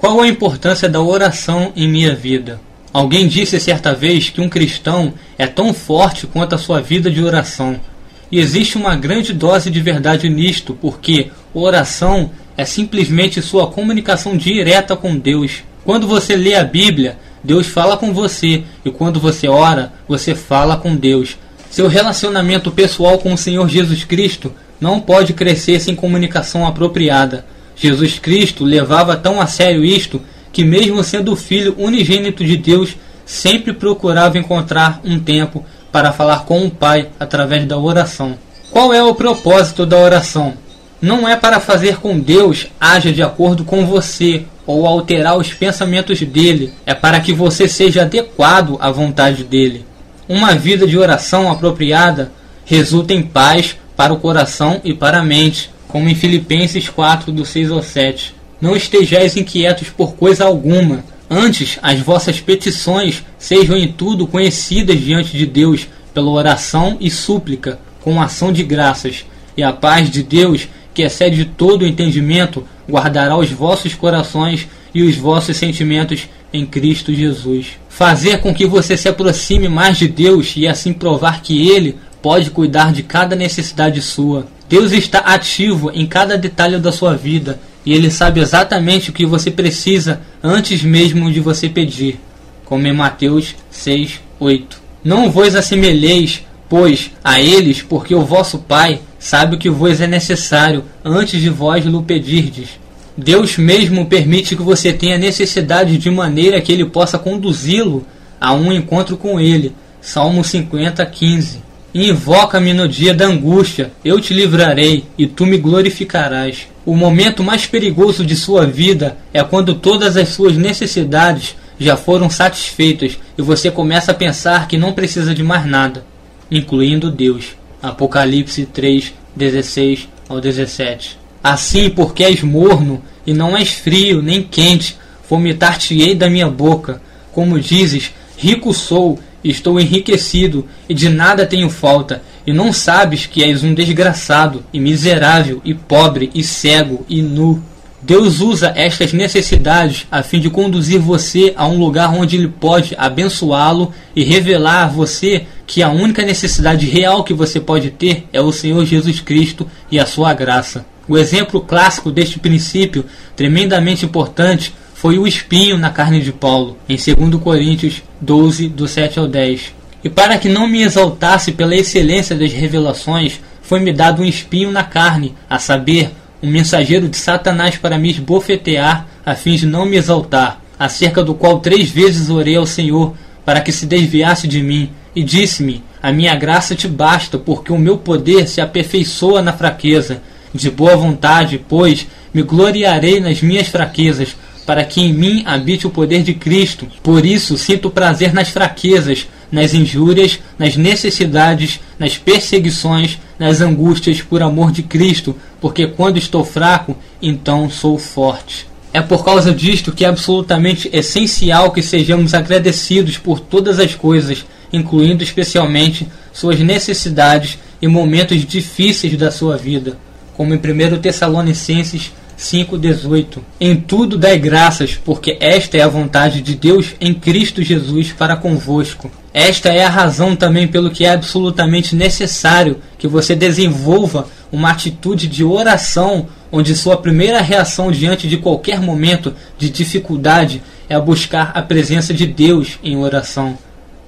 Qual a importância da oração em minha vida? Alguém disse certa vez que um cristão é tão forte quanto a sua vida de oração. E existe uma grande dose de verdade nisto, porque oração é simplesmente sua comunicação direta com Deus. Quando você lê a Bíblia, Deus fala com você, e quando você ora, você fala com Deus. Seu relacionamento pessoal com o Senhor Jesus Cristo não pode crescer sem comunicação apropriada. Jesus Cristo levava tão a sério isto que, mesmo sendo o Filho unigênito de Deus, sempre procurava encontrar um tempo para falar com o Pai através da oração. Qual é o propósito da oração? Não é para fazer com Deus haja de acordo com você ou alterar os pensamentos dele, é para que você seja adequado à vontade dele. Uma vida de oração apropriada resulta em paz para o coração e para a mente, como em Filipenses 4, do 6 ao 7. Não estejais inquietos por coisa alguma, antes as vossas petições sejam em tudo conhecidas diante de Deus pela oração e súplica, com ação de graças, e a paz de Deus, que excede todo o entendimento, guardará os vossos corações e os vossos sentimentos em Cristo Jesus. Fazer com que você se aproxime mais de Deus e assim provar que Ele pode cuidar de cada necessidade sua. Deus está ativo em cada detalhe da sua vida e Ele sabe exatamente o que você precisa antes mesmo de você pedir, como em Mateus 6, 8. Não vos assemelheis, pois, a eles, porque o vosso Pai sabe o que vos é necessário antes de vós lhe pedirdes. Deus mesmo permite que você tenha necessidade de maneira que Ele possa conduzi-lo a um encontro com Ele. Salmo 50, 15. Invoca-me no dia da angústia, eu te livrarei e tu me glorificarás. O momento mais perigoso de sua vida é quando todas as suas necessidades já foram satisfeitas e você começa a pensar que não precisa de mais nada, incluindo Deus. Apocalipse 3, 16 ao 17. Assim, porque és morno e não és frio nem quente, vomitar-te-ei da minha boca. Como dizes, rico sou, estou enriquecido e de nada tenho falta, e não sabes que és um desgraçado e miserável e pobre e cego e nu. Deus usa estas necessidades a fim de conduzir você a um lugar onde Ele pode abençoá-lo e revelar a você que a única necessidade real que você pode ter é o Senhor Jesus Cristo e a sua graça. O exemplo clássico deste princípio, tremendamente importante, foi o espinho na carne de Paulo, em 2 Coríntios 12, do 7 ao 10. E para que não me exaltasse pela excelência das revelações, foi-me dado um espinho na carne, a saber, um mensageiro de Satanás para me esbofetear, a fim de não me exaltar, acerca do qual 3 vezes orei ao Senhor, para que se desviasse de mim, e disse-me, a minha graça te basta, porque o meu poder se aperfeiçoa na fraqueza. De boa vontade, pois, me gloriarei nas minhas fraquezas, para que em mim habite o poder de Cristo. Por isso sinto prazer nas fraquezas, nas injúrias, nas necessidades, nas perseguições, nas angústias por amor de Cristo, porque quando estou fraco, então sou forte. É por causa disto que é absolutamente essencial que sejamos agradecidos por todas as coisas, incluindo especialmente suas necessidades e momentos difíceis da sua vida, como em 1 Tessalonicenses 5,18. Em tudo dai graças, porque esta é a vontade de Deus em Cristo Jesus para convosco. Esta é a razão também pelo que é absolutamente necessário que você desenvolva uma atitude de oração, onde sua primeira reação diante de qualquer momento de dificuldade é buscar a presença de Deus em oração.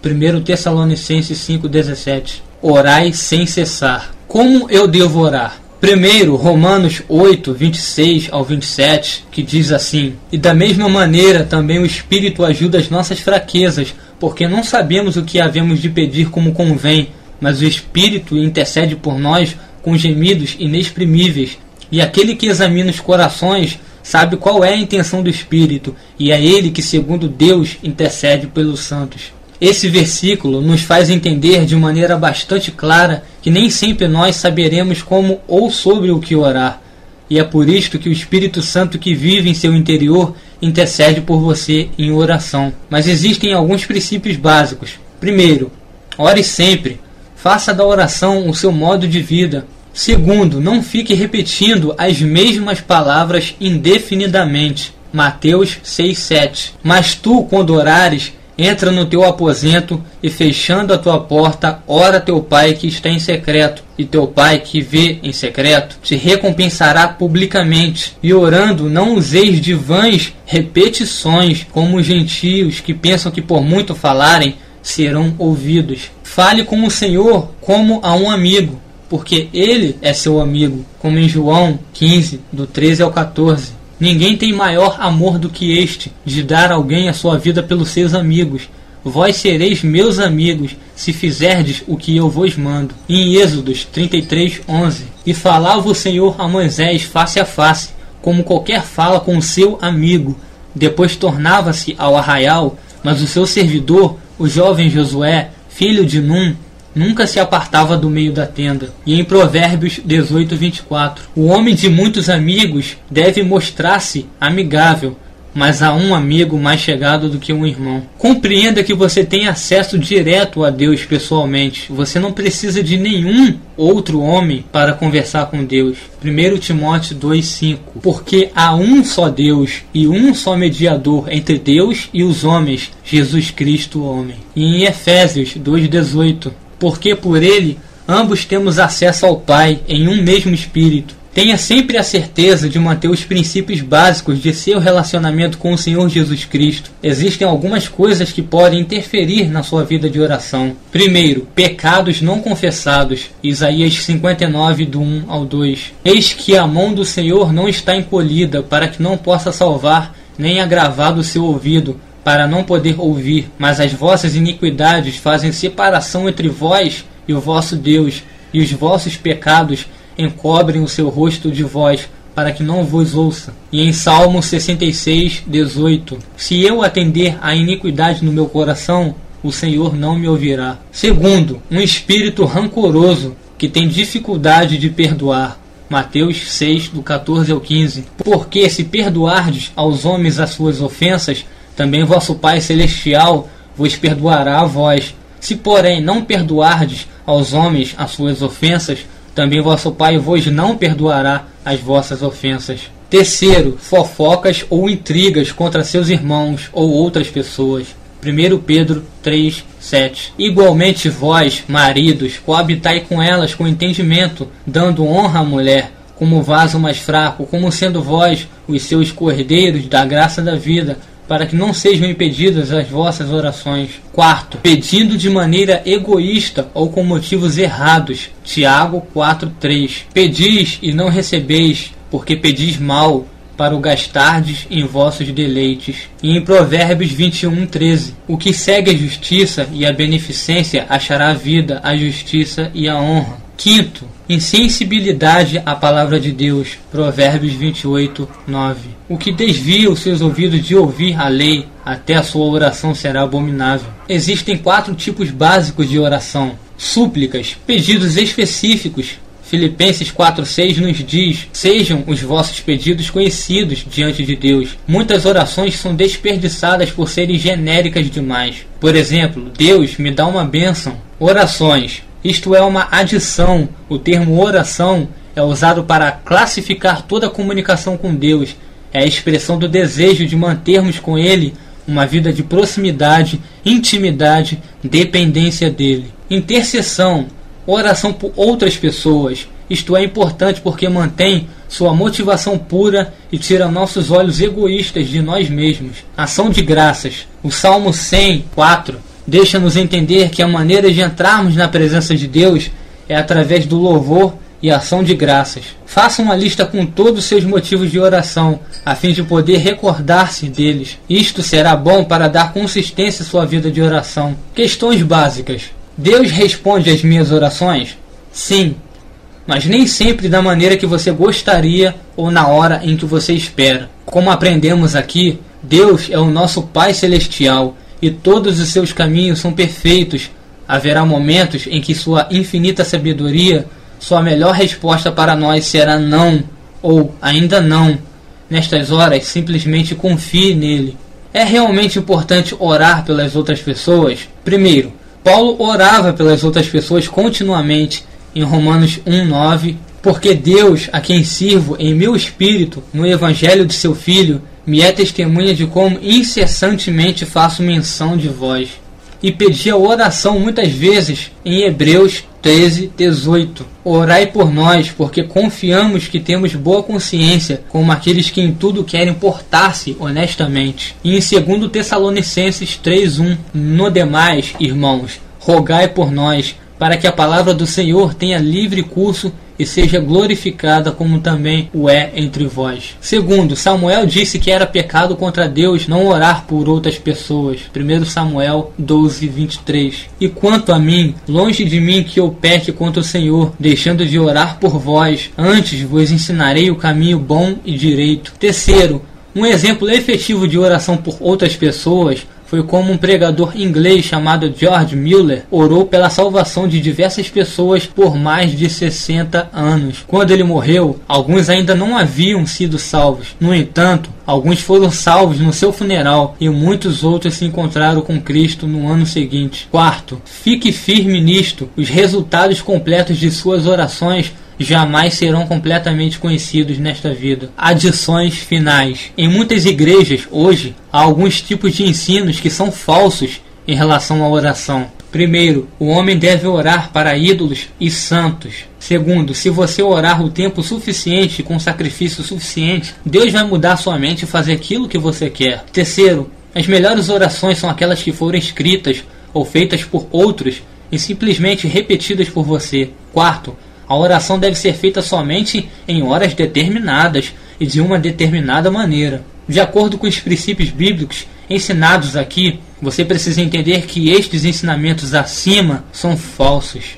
1 Tessalonicenses 5,17. Orai sem cessar. Como eu devo orar? Primeiro, Romanos 8, 26 ao 27, que diz assim: E da mesma maneira também o Espírito ajuda as nossas fraquezas, porque não sabemos o que havemos de pedir como convém, mas o Espírito intercede por nós com gemidos inexprimíveis. E aquele que examina os corações sabe qual é a intenção do Espírito, e é ele que, segundo Deus, intercede pelos santos. Esse versículo nos faz entender de maneira bastante clara que nem sempre nós saberemos como ou sobre o que orar. E é por isto que o Espírito Santo que vive em seu interior intercede por você em oração. Mas existem alguns princípios básicos. Primeiro, ore sempre. Faça da oração o seu modo de vida. Segundo, não fique repetindo as mesmas palavras indefinidamente. Mateus 6:7. Mas tu, quando orares, entra no teu aposento e, fechando a tua porta, ora teu pai que está em secreto, e teu pai que vê em secreto te recompensará publicamente. E orando, não useis de vãs repetições, como os gentios que pensam que por muito falarem serão ouvidos. Fale com o Senhor como a um amigo, porque Ele é seu amigo, como em João 15, do 13 ao 14. Ninguém tem maior amor do que este, de dar alguém a sua vida pelos seus amigos. Vós sereis meus amigos, se fizerdes o que eu vos mando. Em Êxodos 33:11. E falava o Senhor a Moisés face a face, como qualquer fala com o seu amigo. Depois tornava-se ao arraial, mas o seu servidor, o jovem Josué, filho de Num, nunca se apartava do meio da tenda. E em Provérbios 18:24. O homem de muitos amigos deve mostrar-se amigável, mas há um amigo mais chegado do que um irmão. Compreenda que você tem acesso direto a Deus pessoalmente. Você não precisa de nenhum outro homem para conversar com Deus. 1 Timóteo 2:5. Porque há um só Deus e um só mediador entre Deus e os homens, Jesus Cristo, o homem. E em Efésios 2:18. Porque por ele ambos temos acesso ao Pai em um mesmo Espírito. Tenha sempre a certeza de manter os princípios básicos de seu relacionamento com o Senhor Jesus Cristo. Existem algumas coisas que podem interferir na sua vida de oração. Primeiro, pecados não confessados. Isaías 59, do 1 ao 2. Eis que a mão do Senhor não está encolhida, para que não possa salvar, nem agravado o seu ouvido, para não poder ouvir, mas as vossas iniquidades fazem separação entre vós e o vosso Deus, e os vossos pecados encobrem o seu rosto de vós, para que não vos ouça. E em Salmo 66:18. Se eu atender à iniquidade no meu coração, o Senhor não me ouvirá. Segundo, um espírito rancoroso, que tem dificuldade de perdoar. Mateus 6, do 14 ao 15. Porque se perdoardes aos homens as suas ofensas, também vosso Pai Celestial vos perdoará a vós. Se, porém, não perdoardes aos homens as suas ofensas, também vosso Pai vos não perdoará as vossas ofensas. Terceiro, fofocas ou intrigas contra seus irmãos ou outras pessoas. 1 Pedro 3:7. Igualmente vós, maridos, coabitai com elas com entendimento, dando honra à mulher, como vaso mais fraco, como sendo vós os seus cordeiros da graça da vida, para que não sejam impedidas as vossas orações. Quarto, pedindo de maneira egoísta ou com motivos errados. Tiago 4:3. Pedis e não recebeis, porque pedis mal, para o gastardes em vossos deleites. E em Provérbios 21:13. O que segue a justiça e a beneficência achará a vida, a justiça e a honra. Quinto, insensibilidade à palavra de Deus. Provérbios 28:9. O que desvia os seus ouvidos de ouvir a lei, até a sua oração será abominável. Existem 4 tipos básicos de oração. Súplicas, pedidos específicos. Filipenses 4:6 nos diz: sejam os vossos pedidos conhecidos diante de Deus. Muitas orações são desperdiçadas por serem genéricas demais. Por exemplo, Deus me dá uma bênção. Orações. Isto é uma adição. O termo oração é usado para classificar toda a comunicação com Deus. É a expressão do desejo de mantermos com Ele uma vida de proximidade, intimidade, dependência dEle. Intercessão. Oração por outras pessoas. Isto é importante porque mantém sua motivação pura e tira nossos olhos egoístas de nós mesmos. Ação de graças. O Salmo 100:4 deixa-nos entender que a maneira de entrarmos na presença de Deus é através do louvor e ação de graças. Faça uma lista com todos os seus motivos de oração, a fim de poder recordar-se deles. Isto será bom para dar consistência à sua vida de oração. Questões básicas. Deus responde às minhas orações? Sim, mas nem sempre da maneira que você gostaria ou na hora em que você espera. Como aprendemos aqui, Deus é o nosso Pai Celestial e todos os seus caminhos são perfeitos. Haverá momentos em que sua infinita sabedoria, sua melhor resposta para nós será não, ou ainda não. Nestas horas, simplesmente confie nele. É realmente importante orar pelas outras pessoas? Primeiro, Paulo orava pelas outras pessoas continuamente, em Romanos 1:9, porque Deus, a quem sirvo em meu espírito, no Evangelho de seu Filho, me é testemunha de como incessantemente faço menção de vós. E pedi a oração muitas vezes em Hebreus 13:18. Orai por nós, porque confiamos que temos boa consciência, como aqueles que em tudo querem portar-se honestamente. E em 2 Tessalonicenses 3:1. No demais, irmãos, rogai por nós, para que a palavra do Senhor tenha livre curso e seja glorificada, como também o é entre vós. Segundo, Samuel disse que era pecado contra Deus não orar por outras pessoas. 1 Samuel 12:23. E quanto a mim, longe de mim que eu peque contra o Senhor, deixando de orar por vós, antes vos ensinarei o caminho bom e direito. Terceiro, um exemplo efetivo de oração por outras pessoas foi como um pregador inglês chamado George Mueller orou pela salvação de diversas pessoas por mais de 60 anos. Quando ele morreu, alguns ainda não haviam sido salvos. No entanto, alguns foram salvos no seu funeral e muitos outros se encontraram com Cristo no ano seguinte. Quarto, fique firme nisto. Os resultados completos de suas orações jamais serão completamente conhecidos nesta vida. Adições finais. Em muitas igrejas, hoje, há alguns tipos de ensinos que são falsos em relação à oração. Primeiro, o homem deve orar para ídolos e santos. Segundo, se você orar o tempo suficiente com sacrifício suficiente, Deus vai mudar sua mente e fazer aquilo que você quer. Terceiro, as melhores orações são aquelas que foram escritas ou feitas por outros e simplesmente repetidas por você. Quarto, a oração deve ser feita somente em horas determinadas e de uma determinada maneira. De acordo com os princípios bíblicos ensinados aqui, você precisa entender que estes ensinamentos acima são falsos.